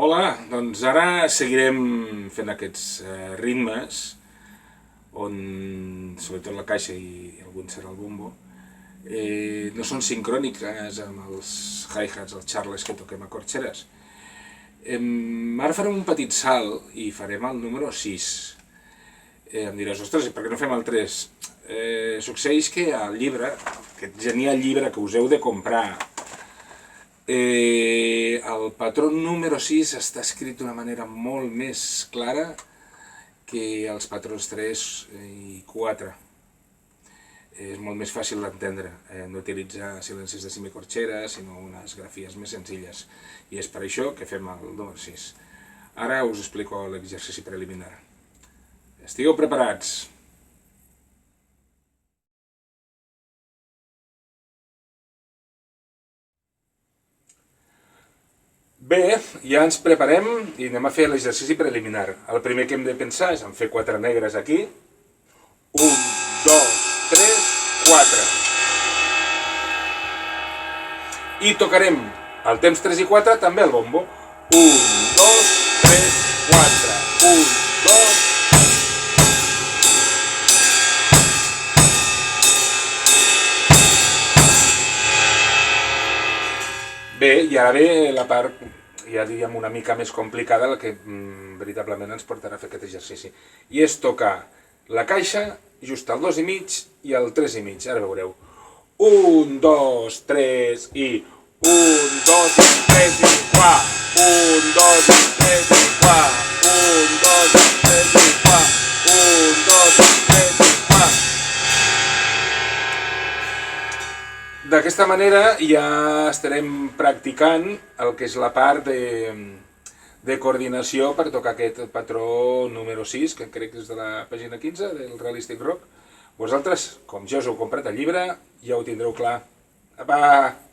Hola, doncs ara seguirem fent aquests ritmes on, sobretot la caixa i algun serà el bombo, no són sincròniques amb els hi-hats, els charles que toquem a corxeres. Ara farem un petit salt i farem el número 6. Em diràs, ostres, per què no fem el 3? Succeeix que al llibre, aquest genial llibre que us heu de comprar, el patró número 6 està escrit d'una manera molt més clara que els patrons 3 i 4. És molt més fàcil d'entendre, no utilitzar silencis de semicorxera, sinó unes grafies més senzilles. I és per això que fem el número 6. Ara us explico l'exercici preliminar. Estigueu preparats! Bé, ja ens preparem i anem a fer l'exercici preliminar. El primer que hem de pensar és en fer 4 negres aquí. 1, 2, 3, 4. I tocarem al temps 3 i 4 també el bombo. 1, 2, 3, 4. 1, 2, Bé, i ara ve la part, ja diríem, una mica més complicada, la que veritablement ens portarà a fer aquest exercici. I és tocar la caixa just al 2 i mig i al 3 i mig, ara veureu. 1, 2, 3 i 1, 2, 3 i 4. 1, 2, 3 i 4. 1, 2, 3 i 4. 1, 2, 3 i 4. D'aquesta manera ja estarem practicant el que és la part de coordinació per tocar aquest patró número 6, que crec que és de la pàgina 15 del Realistic Rock. Vosaltres, com ja us heu comprat el llibre, ja ho tindreu clar. Apa!